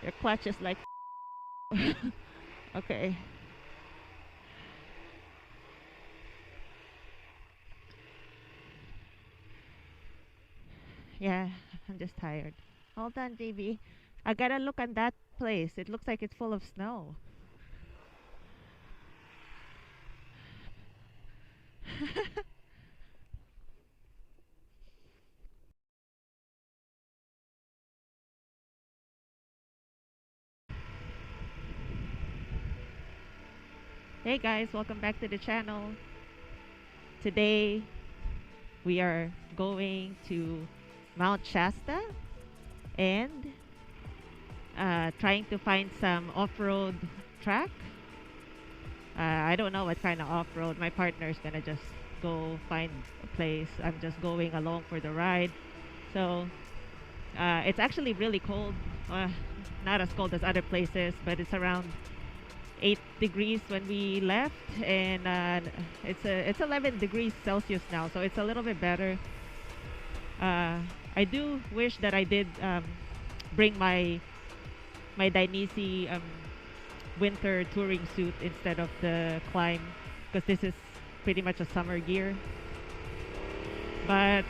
Your clutch is like okay. Yeah, I'm just tired. Hold on, JB. I gotta look at that place. It looks like it's full of snow. Hey guys, welcome back to the channel. Today we are going to Mount Shasta and trying to find some off-road track. I don't know what kind of off-road. My partner's gonna just go find a place. I'm just going along for the ride. So it's actually really cold. Not as cold as other places, but it's around 8 degrees when we left, and it's 11 degrees Celsius now, so it's a little bit better. I do wish that I did bring my Dainese winter touring suit instead of the climb, because this is pretty much a summer gear. But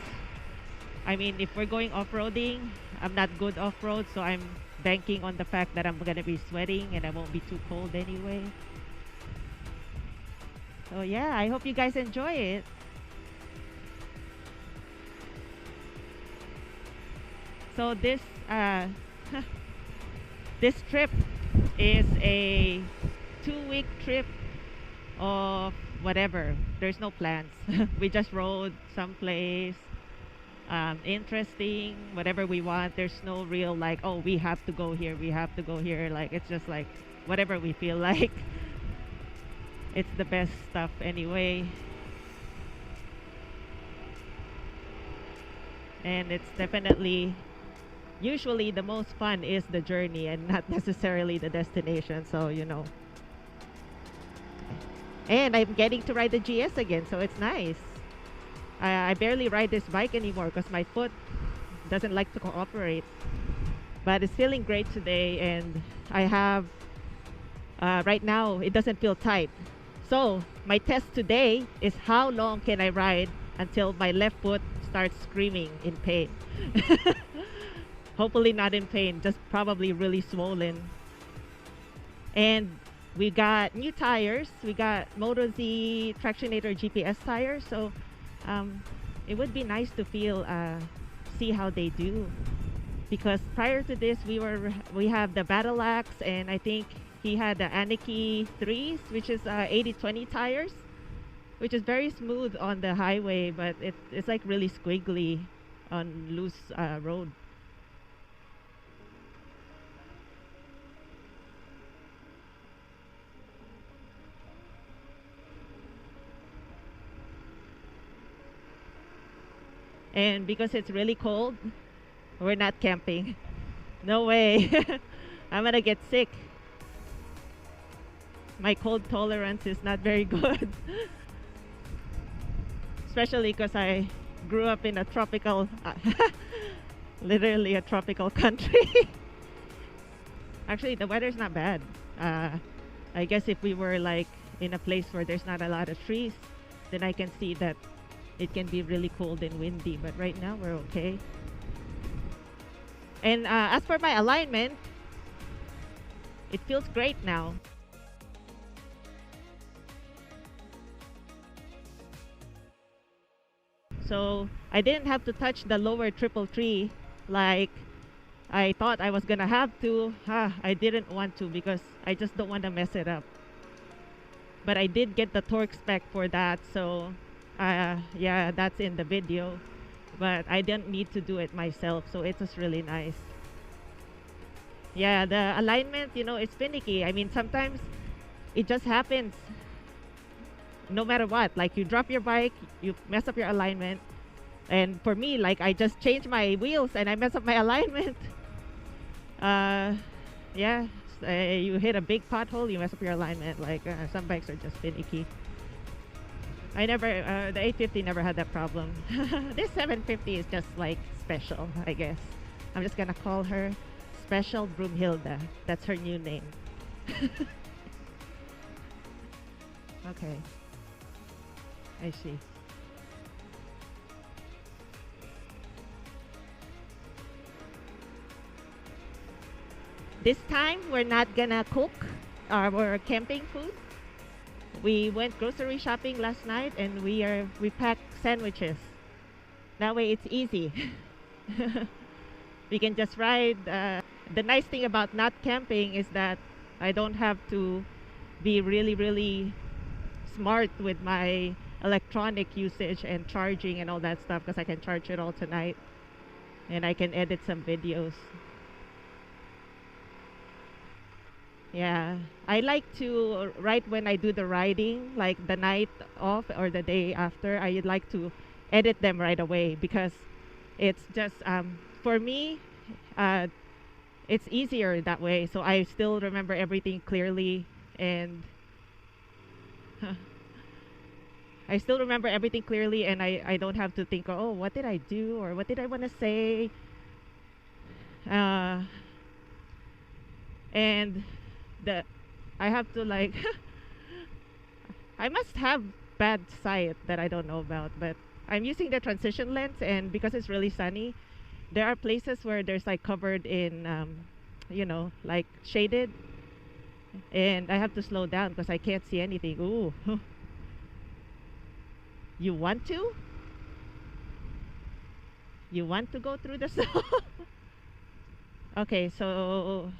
I mean, if we're going off-roading, I'm not good off-road, so I'm banking on the fact that I'm gonna be sweating and I won't be too cold anyway. So yeah, I hope you guys enjoy it. So this this trip is a 2-week trip of whatever. There's no plans. We just rode someplace interesting, whatever we want. There's no real like, oh, we have to go here, we have to go here. Like, it's just like whatever we feel like. It's the best stuff anyway. And it's definitely, usually the most fun is the journey and not necessarily the destination. So, you know. And I'm getting to ride the GS again, so it's nice. I barely ride this bike anymore because my foot doesn't like to cooperate. But it's feeling great today, and I have, right now, it doesn't feel tight. So my test today is how long can I ride until my left foot starts screaming in pain. Hopefully not in pain, just probably really swollen. And we got new tires. We got Moto Z Tractionator GPS tires. So it would be nice to feel see how they do, because prior to this we have the Battle Axe, and I think he had the Aniki 3s, which is 80/20 tires, which is very smooth on the highway, but it's like really squiggly on loose road. And because it's really cold, we're not camping. No way. I'm gonna get sick. My cold tolerance is not very good. Especially because I grew up in a tropical, literally a tropical country. Actually, the weather's not bad. I guess if we were like in a place where there's not a lot of trees, then I can see that it can be really cold and windy, but right now we're okay. And as for my alignment, it feels great now. So I didn't have to touch the lower triple tree like I thought I was gonna have to. I didn't want to because I just don't want to mess it up. But I did get the torque spec for that, so yeah, that's in the video, but I didn't need to do it myself, so it was really nice. Yeah, the alignment, you know, it's finicky. I mean, sometimes it just happens no matter what. Like, you drop your bike, you mess up your alignment, and for me, like, I just changed my wheels and I mess up my alignment. Yeah, you hit a big pothole, you mess up your alignment. Like, some bikes are just finicky. I never, the 850 never had that problem. This 750 is just like special, I guess. I'm just gonna call her Special Broomhilda. That's her new name. Okay, I see. This time we're not gonna cook our camping food. We went grocery shopping last night and we packed sandwiches. That way it's easy. We can just ride. The nice thing about not camping is that I don't have to be really, really smart with my electronic usage and charging and all that stuff because I can charge it all tonight and I can edit some videos. Yeah, I like to, right when I do the riding, like the night off or the day after, I like to edit them right away because it's just, for me, uh, it's easier that way. So I still remember everything clearly and I still remember everything clearly and I don't have to think, oh, what did I do or what did I want to say? Uh, and the I have to like I must have bad sight that I don't know about, but I'm using the transition lens and because it's really sunny, there are places where there's like covered in like shaded and I have to slow down because I can't see anything. Ooh. You want to? You want to go through the snow? Okay, so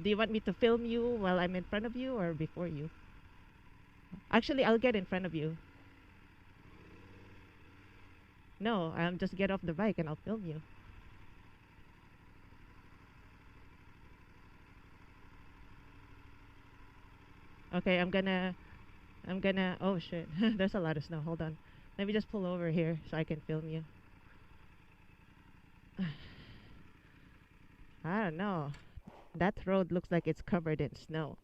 do you want me to film you while I'm in front of you or before you? Actually, I'll get in front of you. No, I'll just get off the bike and I'll film you. Okay, I'm gonna, oh shit, there's a lot of snow. Hold on. Let me just pull over here so I can film you. I don't know. That road looks like it's covered in snow.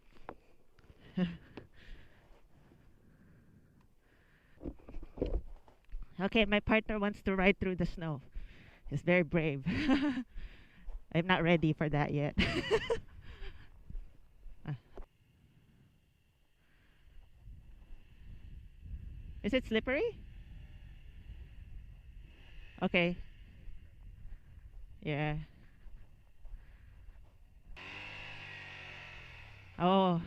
Okay, my partner wants to ride through the snow. He's very brave. I'm not ready for that yet. Uh, Is it slippery? Okay. Yeah. Oh,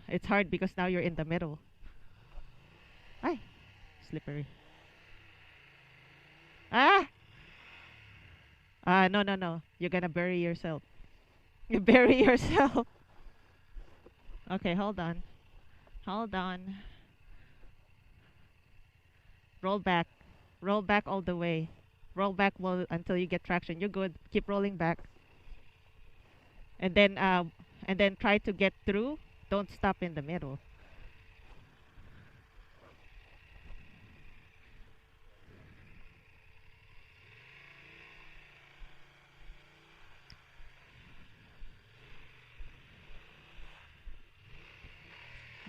it's hard because now you're in the middle. Ay, slippery. Ah! No, no, no. You're gonna bury yourself. You bury yourself. Okay, hold on. Hold on. Roll back. Roll back all the way. Roll back until you get traction. You're good. Keep rolling back. And then try to get through. Don't stop in the middle.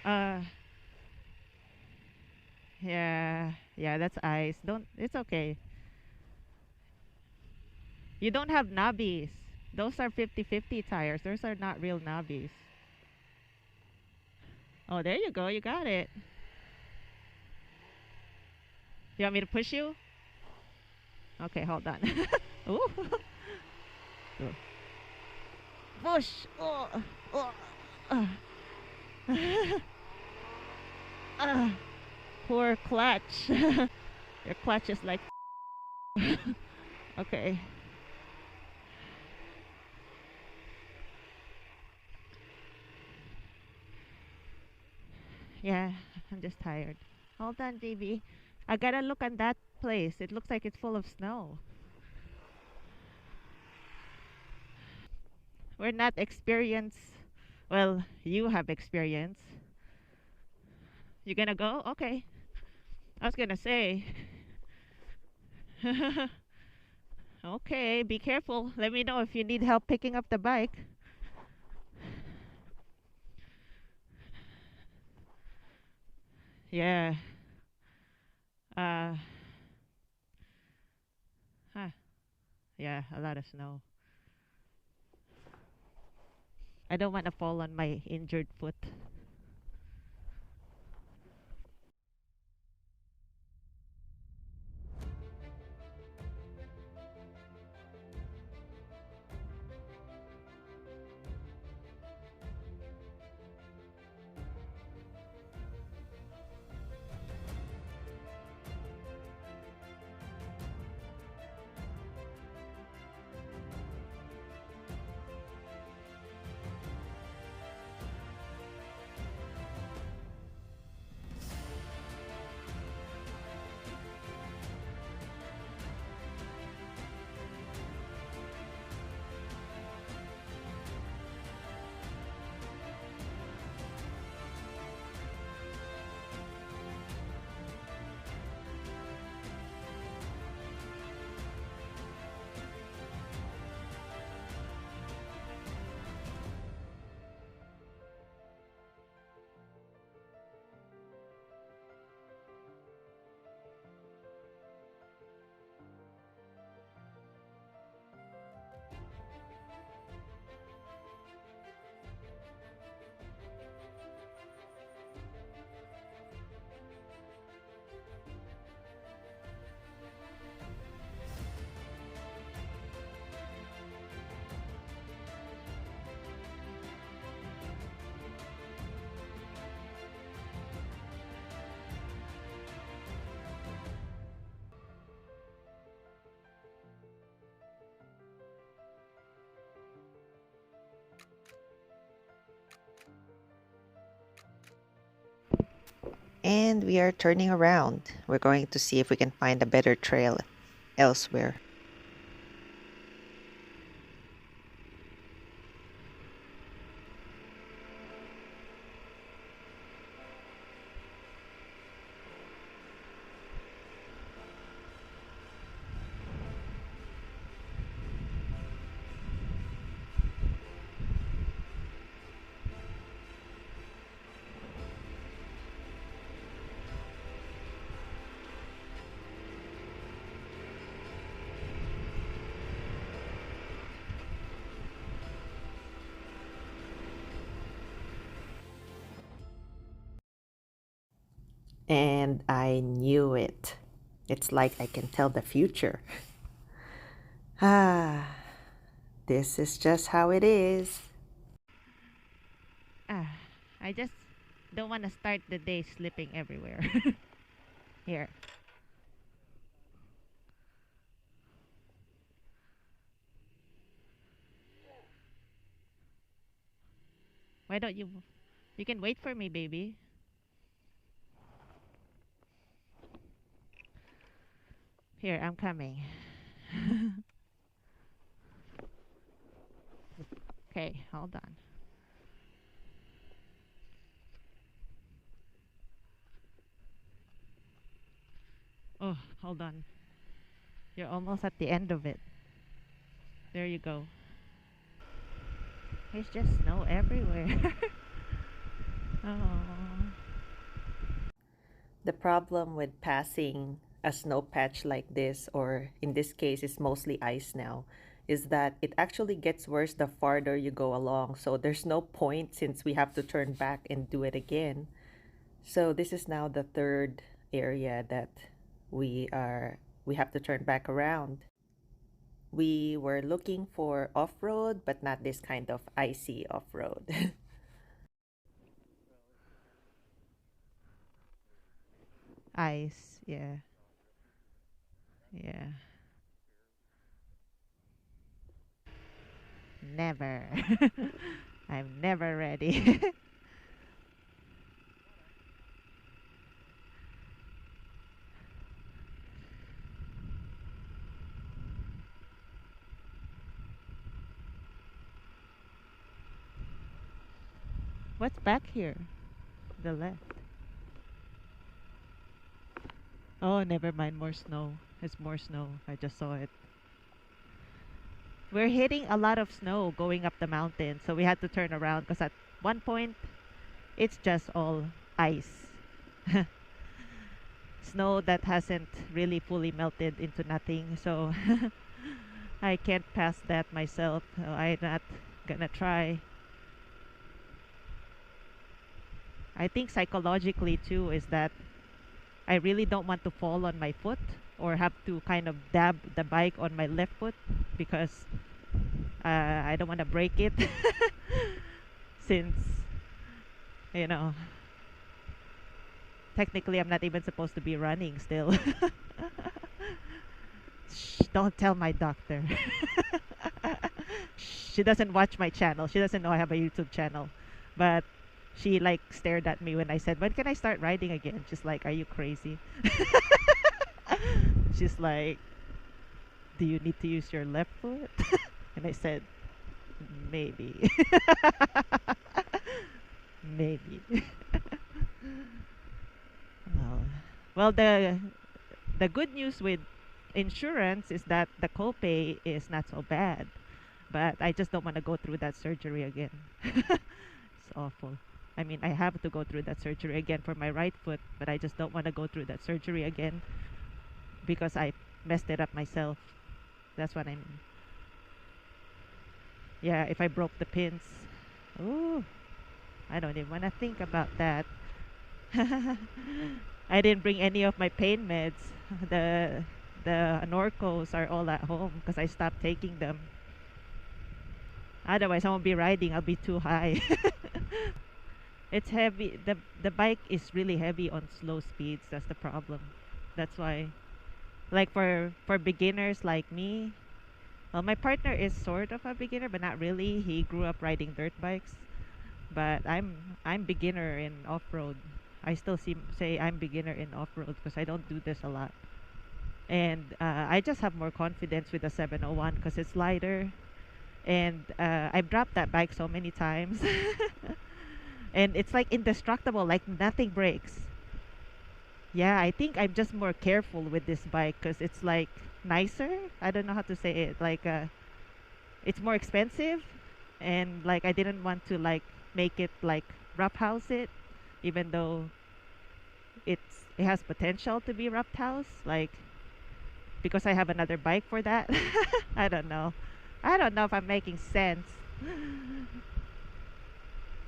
Uh yeah. Yeah, that's ice. Don't It's okay. You don't have knobbies. Those are 50-50 tires. Those are not real knobbies. Oh, there you go. You got it. You want me to push you? Okay, hold on. Ooh. Push. Oh. Oh. Uh. Poor clutch. Your clutch is like okay. Yeah, I'm just tired. Hold on, JB. I gotta look on that place. It looks like it's full of snow. We're not experienced. Well, you have experience. You gonna go? Okay. I was gonna say. Okay, be careful. Let me know if you need help picking up the bike. Yeah. Uh. Huh. Yeah, a lot of snow. I don't want to fall on my injured foot. And we are turning around. We're going to see if we can find a better trail elsewhere. And I knew it. It's like I can tell the future. Ah, this is just how it is. Ah, I just don't want to start the day slipping everywhere. Here. Why don't you? You can wait for me, baby. Here, I'm coming. Okay, hold on. Oh, hold on. You're almost at the end of it. There you go. There's just snow everywhere. Oh. The problem with passing a snow patch like this, or in this case, it's mostly ice now, is that it actually gets worse the farther you go along. So there's no point since we have to turn back and do it again. So this is now the third area that we have to turn back around. We were looking for off-road, but not this kind of icy off-road. Ice. Yeah. Yeah. Never. I'm never ready. What's back here? The left. Oh, never mind. More snow. It's more snow. I just saw it. We're hitting a lot of snow going up the mountain, so we had to turn around because at one point it's just all ice. Snow that hasn't really fully melted into nothing, so I can't pass that myself. So I'm not gonna try. I think psychologically too is that I really don't want to fall on my foot or have to kind of dab the bike on my left foot because I don't want to break it since, you know, technically I'm not even supposed to be running still. Shh, don't tell my doctor. She doesn't watch my channel. She doesn't know I have a YouTube channel. But she like stared at me when I said, "When can I start riding again?" She's like, "Are you crazy?" She's like, "Do you need to use your left foot?" And I said, "Maybe." Maybe. Well, well, the good news with insurance is that the copay is not so bad, but I just don't want to go through that surgery again. It's awful. I mean, I have to go through that surgery again for my right foot, but I just don't want to go through that surgery again because I messed it up myself. That's what I mean. Yeah, if I broke the pins. Ooh, I don't even want to think about that. I didn't bring any of my pain meds. The NORCALs are all at home because I stopped taking them. Otherwise, I won't be riding. I'll be too high. It's heavy. The bike is really heavy on slow speeds. That's the problem. That's why, like for beginners like me, well, my partner is sort of a beginner, but not really. He grew up riding dirt bikes, but I'm beginner in off-road. I still say I'm beginner in off-road because I don't do this a lot. And I just have more confidence with the 701 because it's lighter. And I've dropped that bike so many times. And it's like indestructible, like nothing breaks. Yeah, I think I'm just more careful with this bike because it's like nicer. I don't know how to say it. Like it's more expensive, and like I didn't want to like make it like roughhouse it, even though it has potential to be roughhouse. Like because I have another bike for that. I don't know. I don't know if I'm making sense.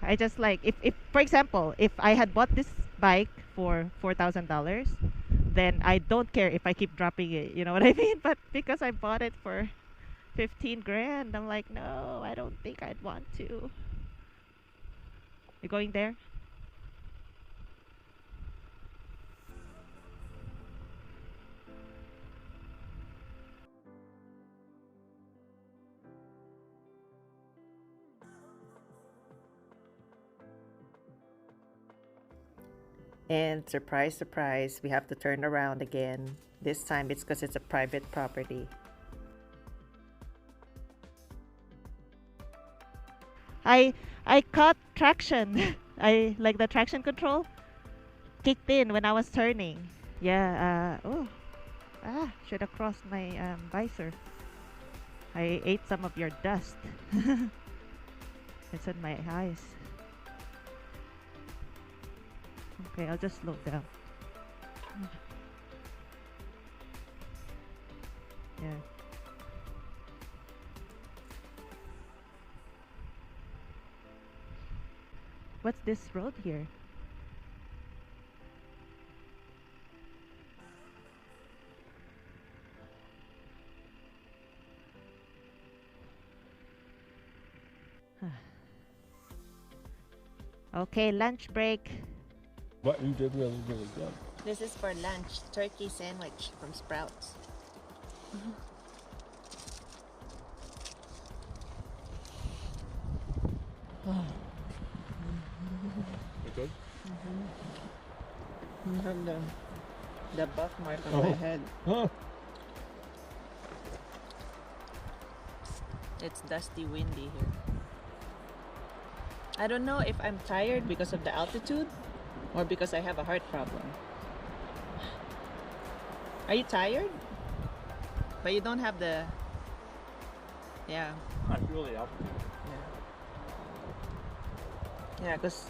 I just like if for example, if I had bought this bike for $4,000, then I don't care if I keep dropping it. You know what I mean? But because I bought it for 15 grand, I'm like, no, I don't think I'd want to. You going there? And surprise, surprise, we have to turn around again. This time it's because it's a private property. I I caught traction. I like the traction control kicked in when I was turning. Yeah. Should have crossed my visor. I ate some of your dust. It's in my eyes. Okay, I'll just slow down. Yeah. What's this road here? Okay, lunch break. What you did really, really good. This is for lunch, turkey sandwich from Sprouts. You good? You have the buff mark on my head. Huh? It's dusty, windy here. I don't know if I'm tired because of the altitude or because I have a heart problem. Are you tired? But you don't have the... Yeah. I feel the altitude. Yeah, because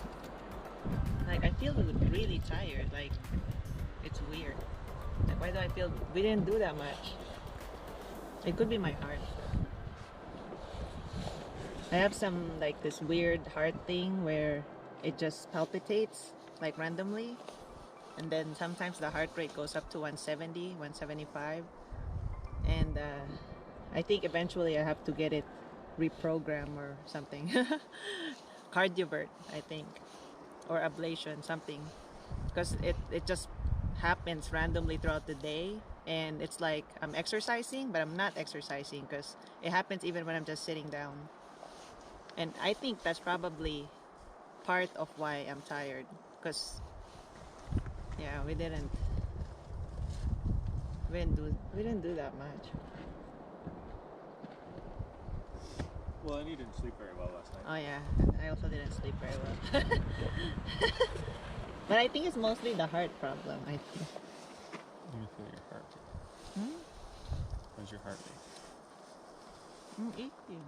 like I feel really tired. Like it's weird. Like why do I feel we didn't do that much? It could be my heart. I have some like this weird heart thing where it just palpitates like randomly, and then sometimes the heart rate goes up to 170, 175, and I think eventually I have to get it reprogrammed or something. Cardiovert, I think, or ablation, something, because it just happens randomly throughout the day, and it's like I'm exercising but I'm not exercising because it happens even when I'm just sitting down. And I think that's probably part of why I'm tired, because yeah, we didn't do that much. Well, and you didn't sleep very well last night. Oh yeah, I also didn't sleep very well. But I think it's mostly the heart problem, I think. Let me feel your heart. How's your heart rate? I'm eating.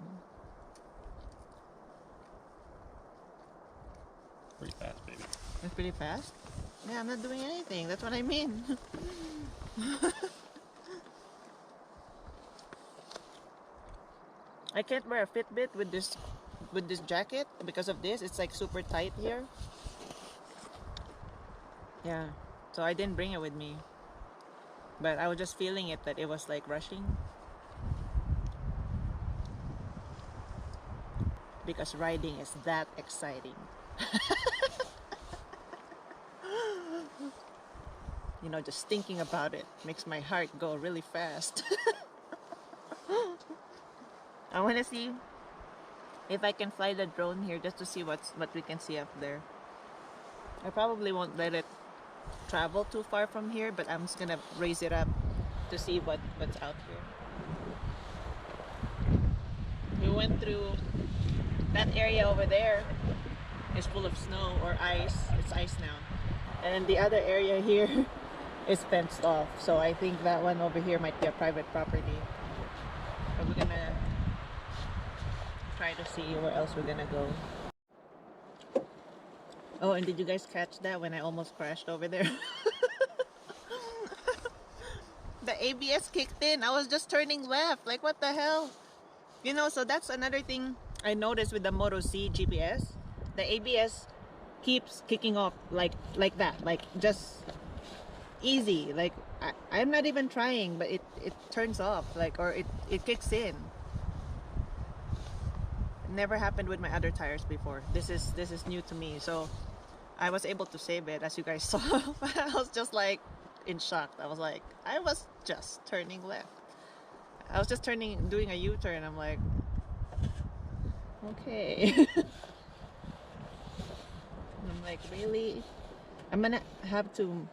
Pretty fast, baby. It's pretty fast? Yeah, I'm not doing anything. That's what I mean. I can't wear a Fitbit with this jacket because of this. It's like super tight here. Yeah. So I didn't bring it with me. But I was just feeling it that it was like rushing. Because riding is that exciting. You know, just thinking about it makes my heart go really fast. I want to see if I can fly the drone here just to see what we can see up there. I probably won't let it travel too far from here, but I'm just gonna raise it up to see what's out here. We went through that area over there. Is full of snow or ice. It's ice now. And the other area here is fenced off. So I think that one over here might be a private property. But we're gonna try to see where else we're gonna go. Oh, and did you guys catch that when I almost crashed over there? The ABS kicked in. I was just turning left. Like, what the hell? You know, so that's another thing I noticed with the Moto C GPS. The ABS keeps kicking off like that, like just easy. Like I'm not even trying, but it turns off, like, or it kicks in. It never happened with my other tires before. This is new to me. So I was able to save it, as you guys saw. But I was just like in shock. I was like, I was just turning left. I was just doing a U-turn. I'm like, okay. I'm like, really? I'm gonna have to,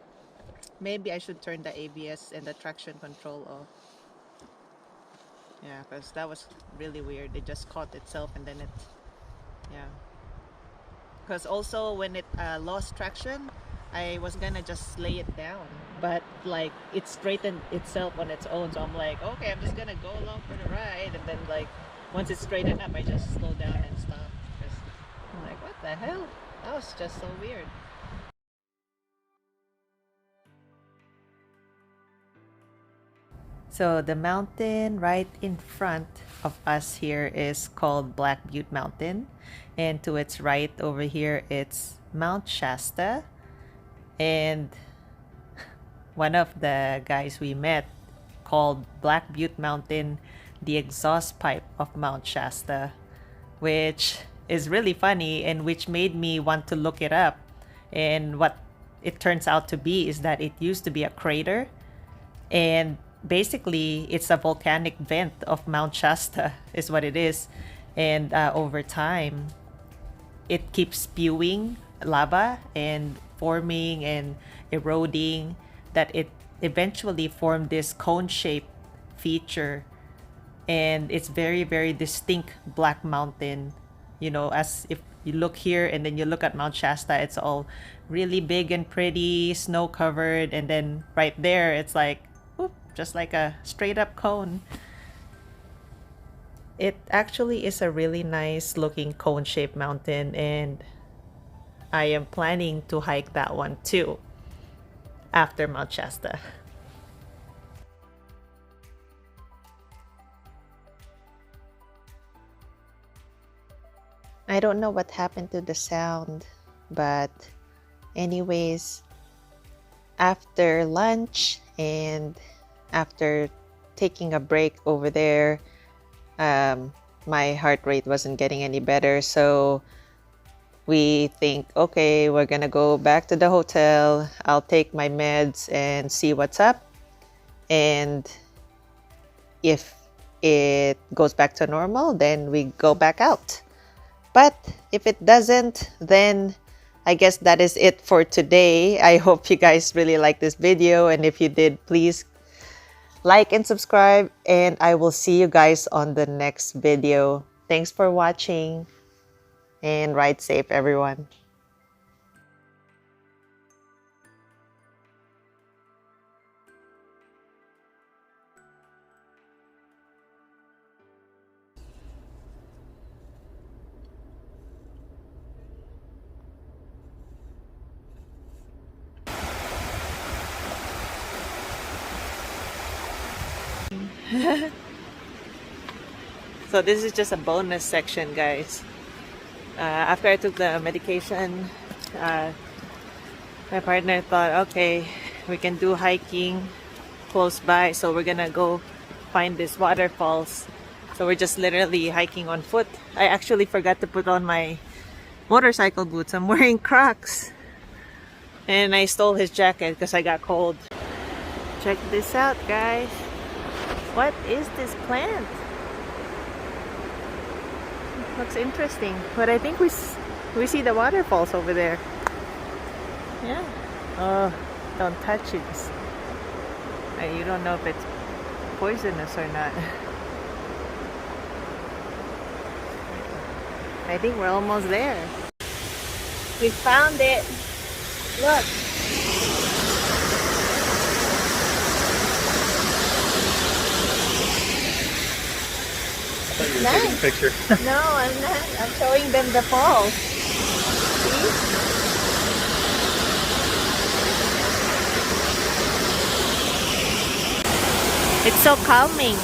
maybe I should turn the ABS and the traction control off. Yeah, because that was really weird. It just caught itself and then yeah. Because also when it lost traction, I was gonna just lay it down, but like it straightened itself on its own. So I'm like, okay, I'm just gonna go along for the ride, and then like once it's straightened up, I just slow down and stop. Because I'm like, what the hell? That was just so weird. So the mountain right in front of us here is called Black Butte Mountain, and to its right over here it's Mount Shasta. And one of the guys we met called Black Butte Mountain the exhaust pipe of Mount Shasta, which is really funny and which made me want to look it up. And what it turns out to be is that it used to be a crater, and basically it's a volcanic vent of Mount Shasta is what it is. And over time it keeps spewing lava and forming and eroding, that it eventually formed this cone-shaped feature, and it's very, very distinct black mountain. You know, as if you look here and then you look at Mount Shasta, it's all really big and pretty, snow covered, and then right there it's like whoop, just like a straight up cone. It actually is a really nice looking cone-shaped mountain, and I am planning to hike that one too after Mount Shasta. I don't know what happened to the sound. But anyways, after lunch and after taking a break over there, my heart rate wasn't getting any better, so we think, okay, we're gonna go back to the hotel. I'll take my meds and see what's up, and if it goes back to normal, then we go back out. But if it doesn't, then I guess that is it for today. I hope you guys really like this video, and if you did, please like and subscribe, and I will see you guys on the next video. Thanks for watching, and ride safe, everyone. So this is just a bonus section, guys. After I took the medication, my partner thought, okay, we can do hiking close by, so we're gonna go find these waterfalls. So we're just literally hiking on foot. I actually forgot to put on my motorcycle boots. I'm wearing Crocs, and I stole his jacket because I got cold. Check this out, guys. What is this plant? Looks interesting, but I think we see the waterfalls over there. Yeah. Oh, don't touch it. You don't know if it's poisonous or not. I think we're almost there. We found it. Look. You're taking a picture. No, I'm not. I'm showing them the falls. See? It's so calming.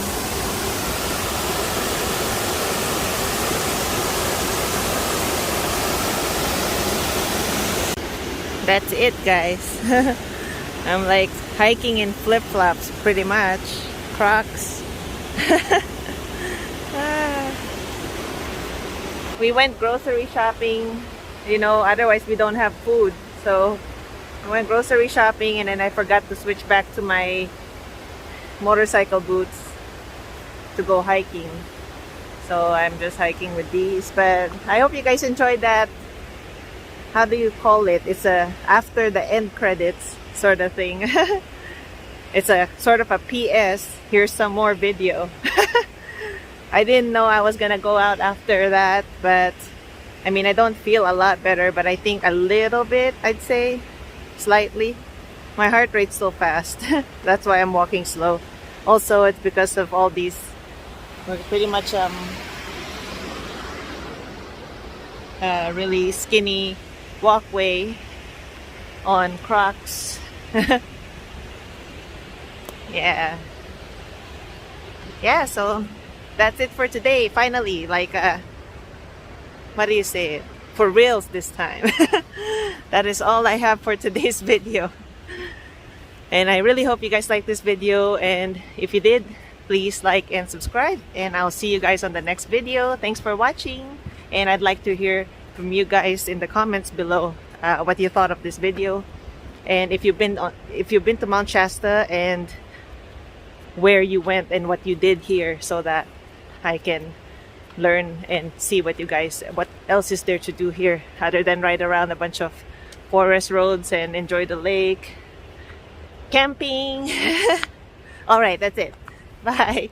That's it, guys. I'm like hiking in flip-flops pretty much. Crocs. We went grocery shopping, you know, otherwise we don't have food. So I went grocery shopping, and then I forgot to switch back to my motorcycle boots to go hiking. So I'm just hiking with these, but I hope you guys enjoyed that. How do you call it? It's a after the end credits sort of thing. It's a sort of a PS. Here's some more video. I didn't know I was gonna go out after that, but I mean, I don't feel a lot better, but I think a little bit, I'd say, slightly. My heart rate's still fast. That's why I'm walking slow. Also, it's because of all these, we're pretty much really skinny walkway on Crocs. Yeah, so that's it for today. Finally, like what do you say, for reals this time. That is all I have for today's video, and I really hope you guys like this video, and if you did, please like and subscribe, and I'll see you guys on the next video. Thanks for watching, and I'd like to hear from you guys in the comments below what you thought of this video, and if you've been to Mount Shasta, and where you went and what you did here, so that I can learn and see what else is there to do here other than ride around a bunch of forest roads and enjoy the lake, camping. All right, that's it. Bye.